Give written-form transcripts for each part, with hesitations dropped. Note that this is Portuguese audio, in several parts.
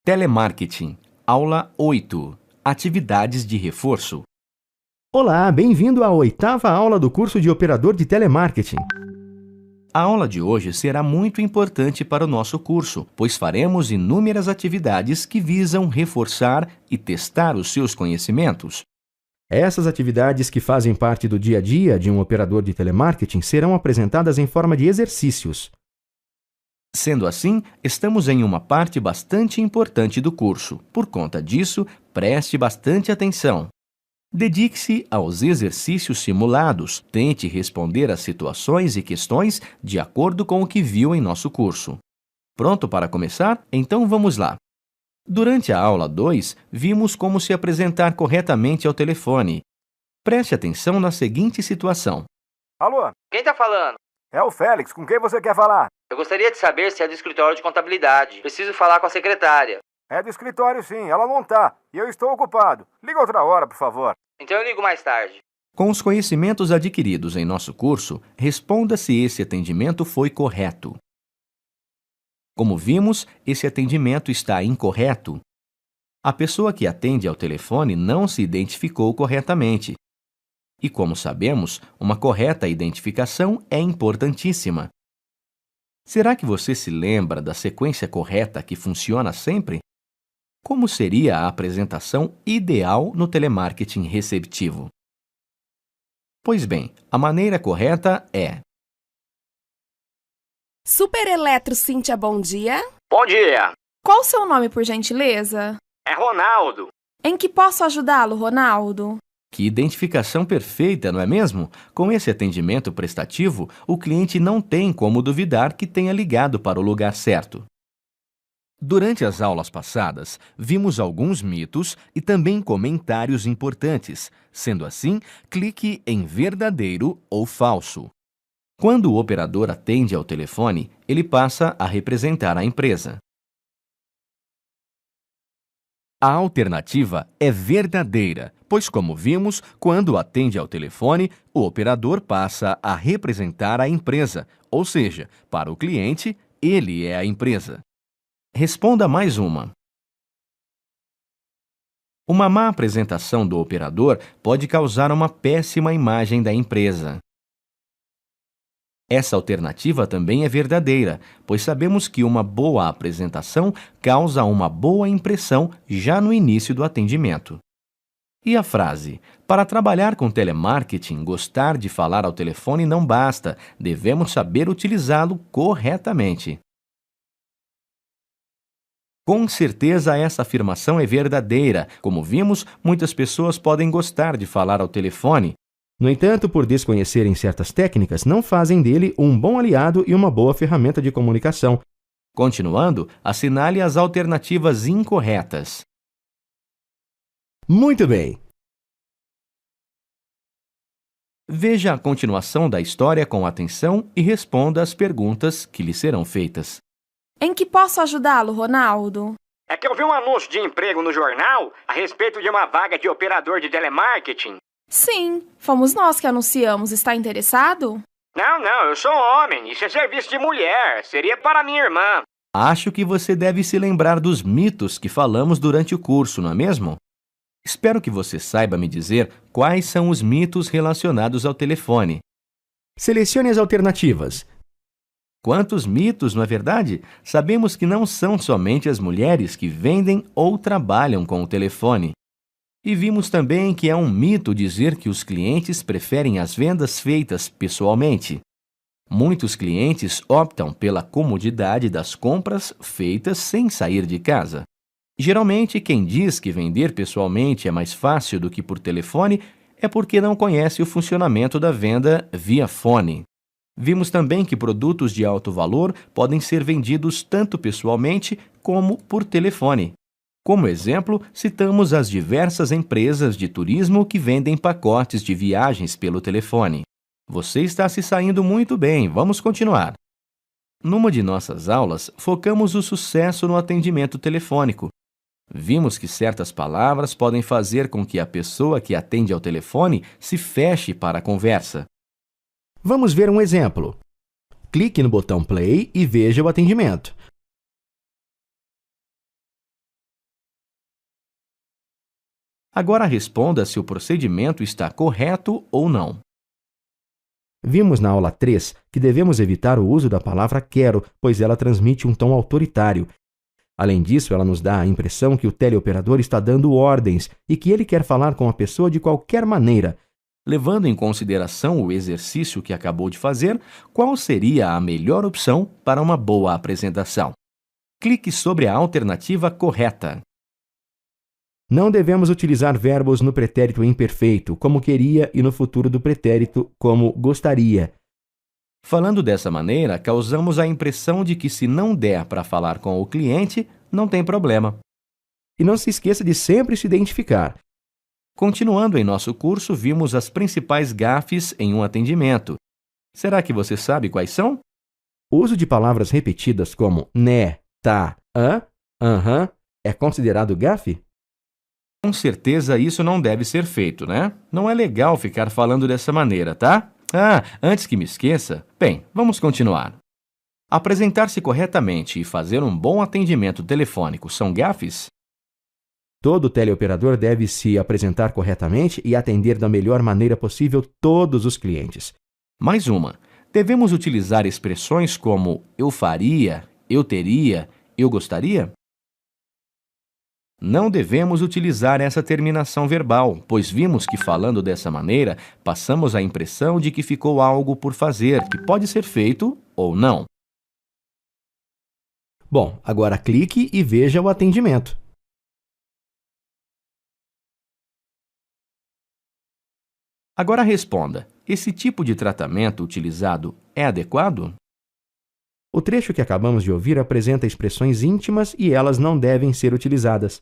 Telemarketing, aula 8. Atividades de reforço. Olá, bem-vindo à 8ª aula do curso de Operador de Telemarketing. A aula de hoje será muito importante para o nosso curso, pois faremos inúmeras atividades que visam reforçar e testar os seus conhecimentos. Essas atividades que fazem parte do dia a dia de um operador de telemarketing serão apresentadas em forma de exercícios. Sendo assim, estamos em uma parte bastante importante do curso. Por conta disso, preste bastante atenção. Dedique-se aos exercícios simulados. Tente responder às situações e questões de acordo com o que viu em nosso curso. Pronto para começar? Então vamos lá. Durante a aula 2, vimos como se apresentar corretamente ao telefone. Preste atenção na seguinte situação. Alô, Quem tá falando? é o Félix, com quem você quer falar? Eu gostaria de saber se é do escritório de contabilidade. Preciso falar com a secretária. É do escritório sim, ela não tá, e eu estou ocupado. Liga outra hora, por favor. Então eu ligo mais tarde. Com os conhecimentos adquiridos em nosso curso, responda se esse atendimento foi correto. Como vimos, esse atendimento está incorreto. A pessoa que atende ao telefone não se identificou corretamente. E como sabemos, uma correta identificação é importantíssima. Será que você se lembra da sequência correta que funciona sempre? Como seria a apresentação ideal no telemarketing receptivo? Pois bem, a maneira correta é: Super Eletro Cíntia, bom dia. Bom dia. Qual o seu nome, por gentileza? É Ronaldo. Em que posso ajudá-lo, Ronaldo? Que identificação perfeita, não é mesmo? Com esse atendimento prestativo, o cliente não tem como duvidar que tenha ligado para o lugar certo. Durante as aulas passadas, vimos alguns mitos e também comentários importantes. Sendo assim, clique em verdadeiro ou falso. Quando o operador atende ao telefone, ele passa a representar a empresa. A alternativa é verdadeira, pois, como vimos, quando atende ao telefone, o operador passa a representar a empresa, ou seja, para o cliente, ele é a empresa. Responda mais uma. Uma má apresentação do operador pode causar uma péssima imagem da empresa. Essa alternativa também é verdadeira, pois sabemos que uma boa apresentação causa uma boa impressão já no início do atendimento. E a frase: para trabalhar com telemarketing, gostar de falar ao telefone não basta, devemos saber utilizá-lo corretamente. Com certeza essa afirmação é verdadeira. Como vimos, muitas pessoas podem gostar de falar ao telefone. No entanto, por desconhecerem certas técnicas, não fazem dele um bom aliado e uma boa ferramenta de comunicação. Continuando, assinale as alternativas incorretas. Muito bem! Veja a continuação da história com atenção e responda às perguntas que lhe serão feitas. Em que posso ajudá-lo, Ronaldo? É que eu vi um anúncio de emprego no jornal a respeito de uma vaga de operador de telemarketing. Sim, fomos nós que anunciamos. Está interessado? Não, eu sou homem. Isso é serviço de mulher. Seria para minha irmã. Acho que você deve se lembrar dos mitos que falamos durante o curso, não é mesmo? Espero que você saiba me dizer quais são os mitos relacionados ao telefone. Selecione as alternativas. Quantos mitos, não é verdade? Sabemos que não são somente as mulheres que vendem ou trabalham com o telefone. E vimos também que é um mito dizer que os clientes preferem as vendas feitas pessoalmente. Muitos clientes optam pela comodidade das compras feitas sem sair de casa. Geralmente, quem diz que vender pessoalmente é mais fácil do que por telefone é porque não conhece o funcionamento da venda via fone. Vimos também que produtos de alto valor podem ser vendidos tanto pessoalmente como por telefone. Como exemplo, citamos as diversas empresas de turismo que vendem pacotes de viagens pelo telefone. Você está se saindo muito bem, vamos continuar. Numa de nossas aulas, focamos o sucesso no atendimento telefônico. Vimos que certas palavras podem fazer com que a pessoa que atende ao telefone se feche para a conversa. Vamos ver um exemplo. Clique no botão Play e veja o atendimento. Agora responda se o procedimento está correto ou não. Vimos na aula 3 que devemos evitar o uso da palavra quero, pois ela transmite um tom autoritário. Além disso, ela nos dá a impressão que o teleoperador está dando ordens e que ele quer falar com a pessoa de qualquer maneira. Levando em consideração o exercício que acabou de fazer, qual seria a melhor opção para uma boa apresentação? Clique sobre a alternativa correta. Não devemos utilizar verbos no pretérito imperfeito, como queria, e no futuro do pretérito, como gostaria. Falando dessa maneira, causamos a impressão de que se não der para falar com o cliente, não tem problema. E não se esqueça de sempre se identificar. Continuando em nosso curso, vimos as principais gafes em um atendimento. Será que você sabe quais são? O uso de palavras repetidas como né, tá, aham, é considerado gafe? Com certeza isso não deve ser feito, né? Não é legal ficar falando dessa maneira, tá? Antes que me esqueça, bem, vamos continuar. Apresentar-se corretamente e fazer um bom atendimento telefônico são gafes? Todo teleoperador deve se apresentar corretamente e atender da melhor maneira possível todos os clientes. Mais uma. Devemos utilizar expressões como eu faria, eu teria, eu gostaria? Não devemos utilizar essa terminação verbal, pois vimos que falando dessa maneira, passamos a impressão de que ficou algo por fazer, que pode ser feito ou não. Bom, agora clique e veja o atendimento. Agora responda: esse tipo de tratamento utilizado é adequado? O trecho que acabamos de ouvir apresenta expressões íntimas e elas não devem ser utilizadas.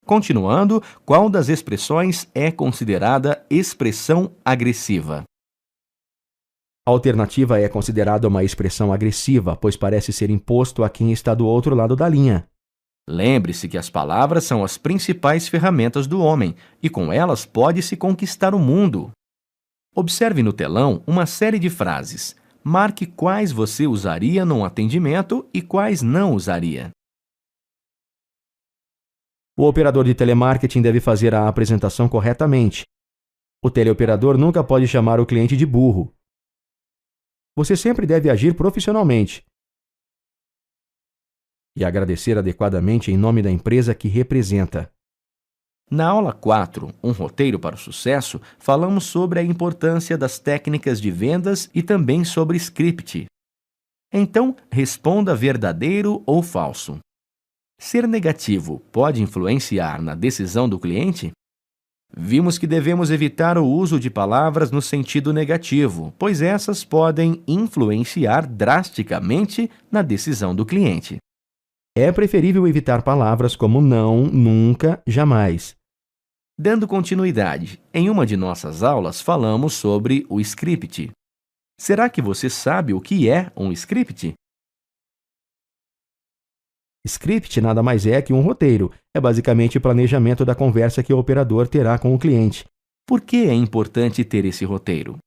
Continuando, qual das expressões é considerada expressão agressiva? A alternativa é considerada uma expressão agressiva, pois parece ser imposto a quem está do outro lado da linha. Lembre-se que as palavras são as principais ferramentas do homem, e com elas pode-se conquistar o mundo. Observe no telão uma série de frases. Marque quais você usaria num atendimento e quais não usaria. O operador de telemarketing deve fazer a apresentação corretamente. O teleoperador nunca pode chamar o cliente de burro. Você sempre deve agir profissionalmente e agradecer adequadamente em nome da empresa que representa. Na aula 4, Um roteiro para o sucesso, falamos sobre a importância das técnicas de vendas e também sobre script. Então, responda verdadeiro ou falso. Ser negativo pode influenciar na decisão do cliente? Vimos que devemos evitar o uso de palavras no sentido negativo, pois essas podem influenciar drasticamente na decisão do cliente. É preferível evitar palavras como não, nunca, jamais. Dando continuidade, em uma de nossas aulas falamos sobre o script. Será que você sabe o que é um script? Script nada mais é que um roteiro. É basicamente o planejamento da conversa que o operador terá com o cliente. Por que é importante ter esse roteiro?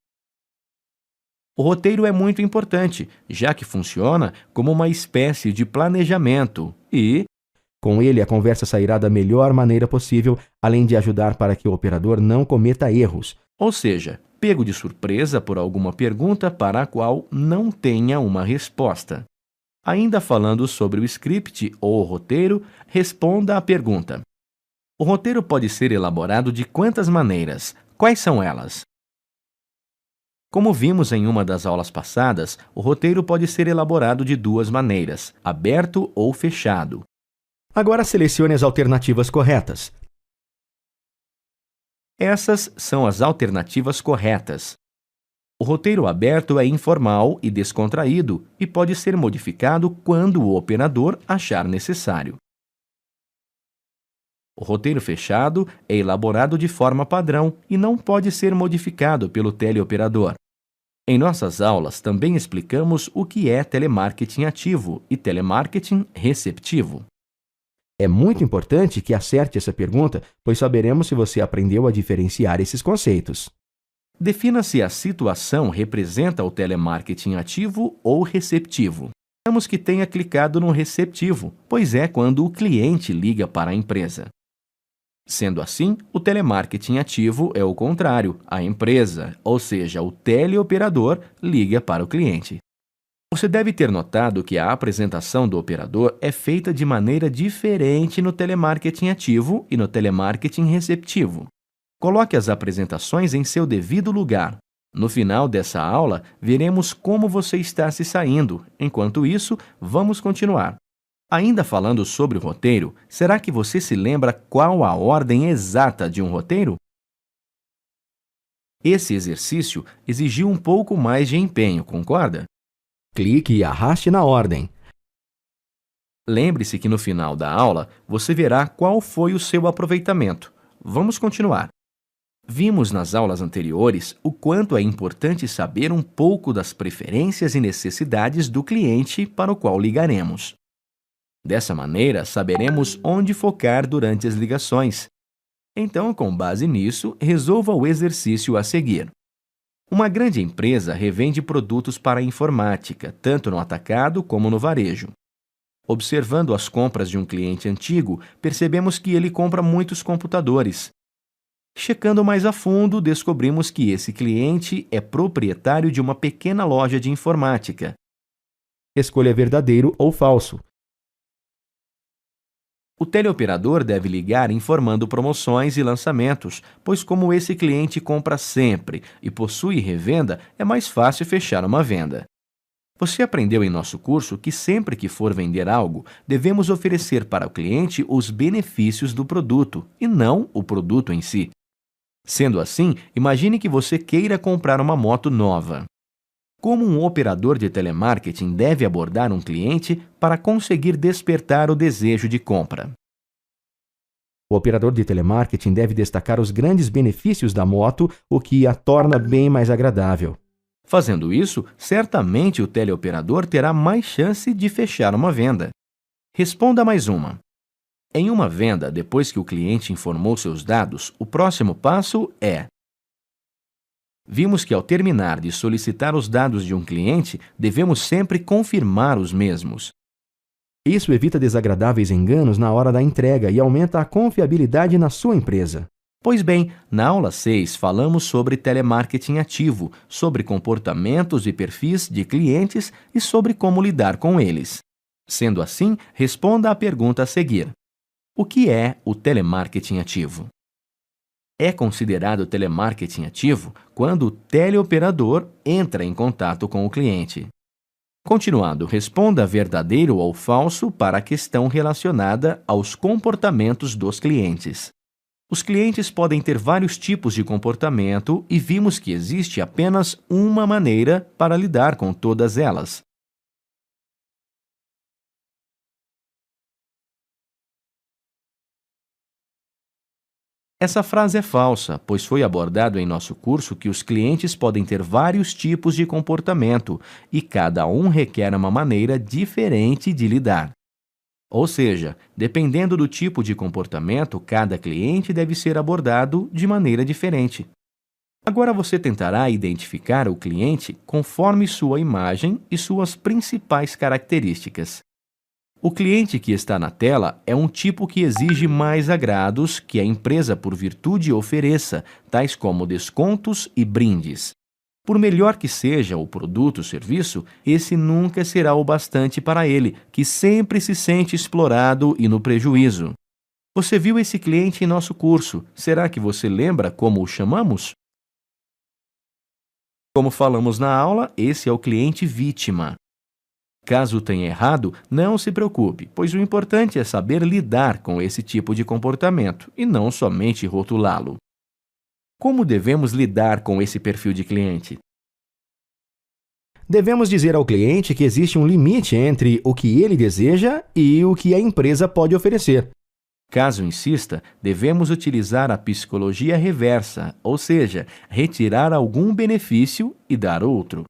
O roteiro é muito importante, já que funciona como uma espécie de planejamento e, com ele, a conversa sairá da melhor maneira possível, além de ajudar para que o operador não cometa erros. Ou seja, pego de surpresa por alguma pergunta para a qual não tenha uma resposta. Ainda falando sobre o script ou roteiro, responda à pergunta. O roteiro pode ser elaborado de quantas maneiras? Quais são elas? Como vimos em uma das aulas passadas, o roteiro pode ser elaborado de duas maneiras, aberto ou fechado. Agora selecione as alternativas corretas. Essas são as alternativas corretas. O roteiro aberto é informal e descontraído e pode ser modificado quando o operador achar necessário. O roteiro fechado é elaborado de forma padrão e não pode ser modificado pelo teleoperador. Em nossas aulas também explicamos o que é telemarketing ativo e telemarketing receptivo. É muito importante que acerte essa pergunta, pois saberemos se você aprendeu a diferenciar esses conceitos. Defina se a situação representa o telemarketing ativo ou receptivo. Esperamos que tenha clicado no receptivo, pois é quando o cliente liga para a empresa. Sendo assim, o telemarketing ativo é o contrário, a empresa, ou seja, o teleoperador, liga para o cliente. Você deve ter notado que a apresentação do operador é feita de maneira diferente no telemarketing ativo e no telemarketing receptivo. Coloque as apresentações em seu devido lugar. No final dessa aula, veremos como você está se saindo. Enquanto isso, vamos continuar. Ainda falando sobre o roteiro, será que você se lembra qual a ordem exata de um roteiro? Esse exercício exigiu um pouco mais de empenho, concorda? Clique e arraste na ordem. Lembre-se que no final da aula você verá qual foi o seu aproveitamento. Vamos continuar. Vimos nas aulas anteriores o quanto é importante saber um pouco das preferências e necessidades do cliente para o qual ligaremos. Dessa maneira, saberemos onde focar durante as ligações. Então, com base nisso, resolva o exercício a seguir. Uma grande empresa revende produtos para a informática, tanto no atacado como no varejo. Observando as compras de um cliente antigo, percebemos que ele compra muitos computadores. Checando mais a fundo, descobrimos que esse cliente é proprietário de uma pequena loja de informática. Escolha verdadeiro ou falso. O teleoperador deve ligar informando promoções e lançamentos, pois como esse cliente compra sempre e possui revenda, é mais fácil fechar uma venda. Você aprendeu em nosso curso que sempre que for vender algo, devemos oferecer para o cliente os benefícios do produto e não o produto em si. Sendo assim, imagine que você queira comprar uma moto nova. Como um operador de telemarketing deve abordar um cliente para conseguir despertar o desejo de compra? O operador de telemarketing deve destacar os grandes benefícios da moto, o que a torna bem mais agradável. Fazendo isso, certamente o teleoperador terá mais chance de fechar uma venda. Responda mais uma. Em uma venda, depois que o cliente informou seus dados, o próximo passo é: vimos que ao terminar de solicitar os dados de um cliente, devemos sempre confirmar os mesmos. Isso evita desagradáveis enganos na hora da entrega e aumenta a confiabilidade na sua empresa. Pois bem, na aula 6 falamos sobre telemarketing ativo, sobre comportamentos e perfis de clientes e sobre como lidar com eles. Sendo assim, responda à pergunta a seguir. O que é o telemarketing ativo? É considerado telemarketing ativo quando o teleoperador entra em contato com o cliente. Continuando, responda verdadeiro ou falso para a questão relacionada aos comportamentos dos clientes. Os clientes podem ter vários tipos de comportamento e vimos que existe apenas uma maneira para lidar com todas elas. Essa frase é falsa, pois foi abordado em nosso curso que os clientes podem ter vários tipos de comportamento e cada um requer uma maneira diferente de lidar. Ou seja, dependendo do tipo de comportamento, cada cliente deve ser abordado de maneira diferente. Agora você tentará identificar o cliente conforme sua imagem e suas principais características. O cliente que está na tela é um tipo que exige mais agrados que a empresa por virtude ofereça, tais como descontos e brindes. Por melhor que seja o produto ou serviço, esse nunca será o bastante para ele, que sempre se sente explorado e no prejuízo. Você viu esse cliente em nosso curso. Será que você lembra como o chamamos? Como falamos na aula, esse é o cliente vítima. Caso tenha errado, não se preocupe, pois o importante é saber lidar com esse tipo de comportamento e não somente rotulá-lo. Como devemos lidar com esse perfil de cliente? Devemos dizer ao cliente que existe um limite entre o que ele deseja e o que a empresa pode oferecer. Caso insista, devemos utilizar a psicologia reversa, ou seja, retirar algum benefício e dar outro.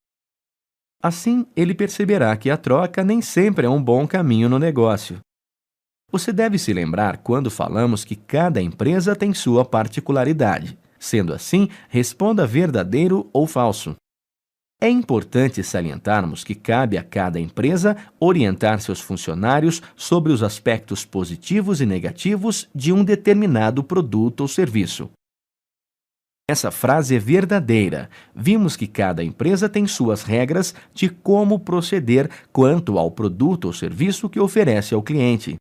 Assim, ele perceberá que a troca nem sempre é um bom caminho no negócio. Você deve se lembrar quando falamos que cada empresa tem sua particularidade. Sendo assim, responda verdadeiro ou falso. É importante salientarmos que cabe a cada empresa orientar seus funcionários sobre os aspectos positivos e negativos de um determinado produto ou serviço. Essa frase é verdadeira. Vimos que cada empresa tem suas regras de como proceder quanto ao produto ou serviço que oferece ao cliente.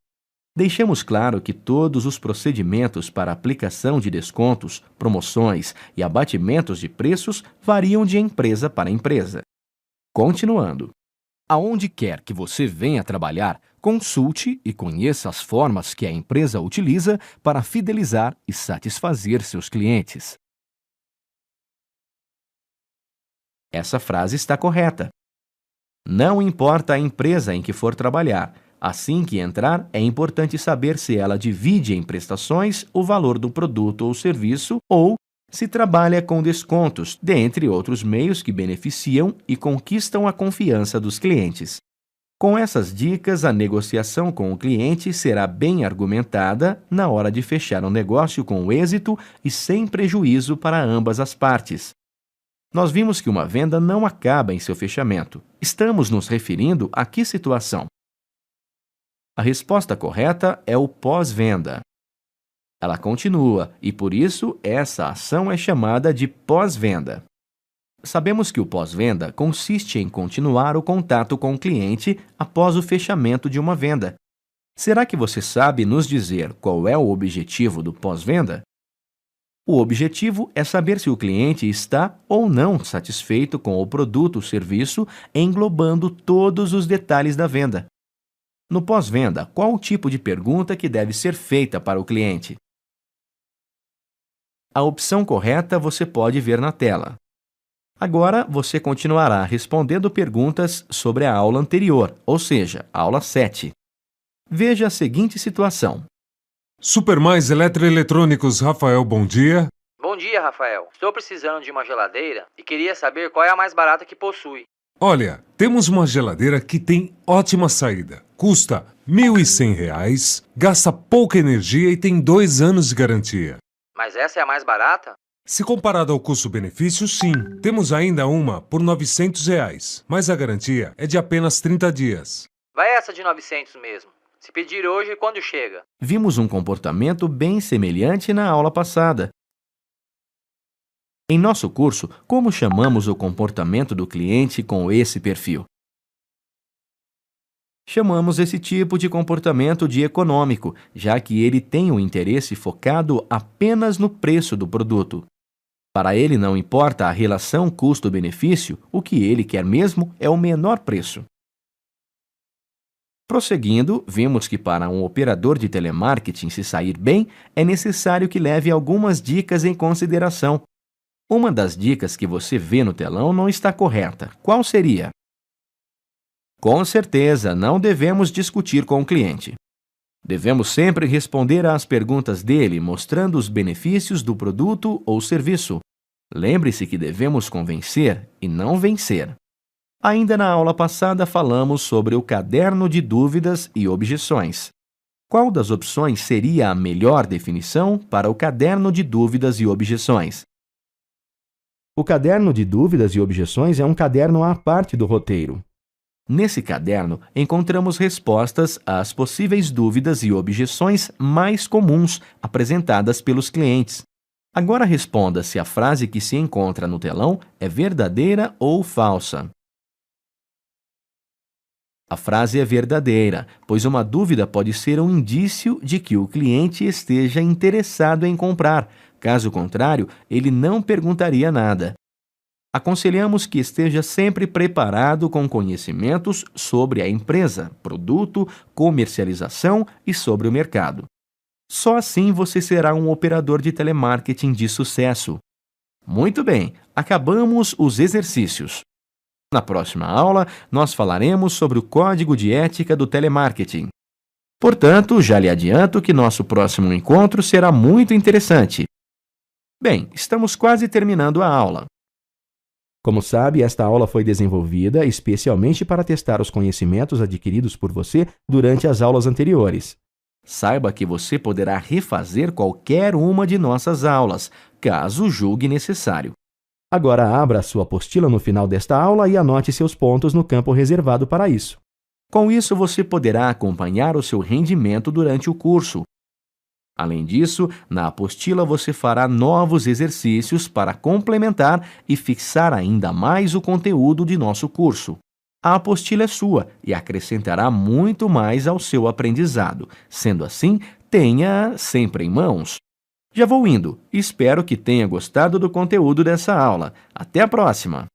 Deixamos claro que todos os procedimentos para aplicação de descontos, promoções e abatimentos de preços variam de empresa para empresa. Continuando. Aonde quer que você venha trabalhar, consulte e conheça as formas que a empresa utiliza para fidelizar e satisfazer seus clientes. Essa frase está correta. Não importa a empresa em que for trabalhar, assim que entrar, é importante saber se ela divide em prestações o valor do produto ou serviço ou se trabalha com descontos, dentre outros meios que beneficiam e conquistam a confiança dos clientes. Com essas dicas, a negociação com o cliente será bem argumentada na hora de fechar um negócio com êxito e sem prejuízo para ambas as partes. Nós vimos que uma venda não acaba em seu fechamento. Estamos nos referindo a que situação? A resposta correta é o pós-venda. Ela continua e, por isso, essa ação é chamada de pós-venda. Sabemos que o pós-venda consiste em continuar o contato com o cliente após o fechamento de uma venda. Será que você sabe nos dizer qual é o objetivo do pós-venda? O objetivo é saber se o cliente está ou não satisfeito com o produto ou serviço, englobando todos os detalhes da venda. No pós-venda, qual o tipo de pergunta que deve ser feita para o cliente? A opção correta você pode ver na tela. Agora, você continuará respondendo perguntas sobre a aula anterior, ou seja, a aula 7. Veja a seguinte situação. Supermais Eletroeletrônicos, Rafael, bom dia. Bom dia, Rafael. Estou precisando de uma geladeira e queria saber qual é a mais barata que possui. Olha, temos uma geladeira que tem ótima saída. Custa R$ 1.100, gasta pouca energia e tem 2 anos de garantia. Mas essa é a mais barata? Se comparado ao custo-benefício, sim. Temos ainda uma por R$ 900, mas a garantia é de apenas 30 dias. Vai essa de 900 mesmo. Se pedir hoje, quando chega? Vimos um comportamento bem semelhante na aula passada. Em nosso curso, como chamamos o comportamento do cliente com esse perfil? Chamamos esse tipo de comportamento de econômico, já que ele tem o interesse focado apenas no preço do produto. Para ele não importa a relação custo-benefício, o que ele quer mesmo é o menor preço. Prosseguindo, vimos que para um operador de telemarketing se sair bem, é necessário que leve algumas dicas em consideração. Uma das dicas que você vê no telão não está correta. Qual seria? Com certeza, não devemos discutir com o cliente. Devemos sempre responder às perguntas dele, mostrando os benefícios do produto ou serviço. Lembre-se que devemos convencer e não vencer. Ainda na aula passada falamos sobre o caderno de dúvidas e objeções. Qual das opções seria a melhor definição para o caderno de dúvidas e objeções? O caderno de dúvidas e objeções é um caderno à parte do roteiro. Nesse caderno, encontramos respostas às possíveis dúvidas e objeções mais comuns apresentadas pelos clientes. Agora responda se a frase que se encontra no telão é verdadeira ou falsa. A frase é verdadeira, pois uma dúvida pode ser um indício de que o cliente esteja interessado em comprar. Caso contrário, ele não perguntaria nada. Aconselhamos que esteja sempre preparado com conhecimentos sobre a empresa, produto, comercialização e sobre o mercado. Só assim você será um operador de telemarketing de sucesso. Muito bem, acabamos os exercícios. Na próxima aula, nós falaremos sobre o código de ética do telemarketing. Portanto, já lhe adianto que nosso próximo encontro será muito interessante. Bem, estamos quase terminando a aula. Como sabe, esta aula foi desenvolvida especialmente para testar os conhecimentos adquiridos por você durante as aulas anteriores. Saiba que você poderá refazer qualquer uma de nossas aulas, caso julgue necessário. Agora abra a sua apostila no final desta aula e anote seus pontos no campo reservado para isso. Com isso, você poderá acompanhar o seu rendimento durante o curso. Além disso, na apostila você fará novos exercícios para complementar e fixar ainda mais o conteúdo de nosso curso. A apostila é sua e acrescentará muito mais ao seu aprendizado. Sendo assim, tenha sempre em mãos. Já vou indo. Espero que tenha gostado do conteúdo dessa aula. Até a próxima!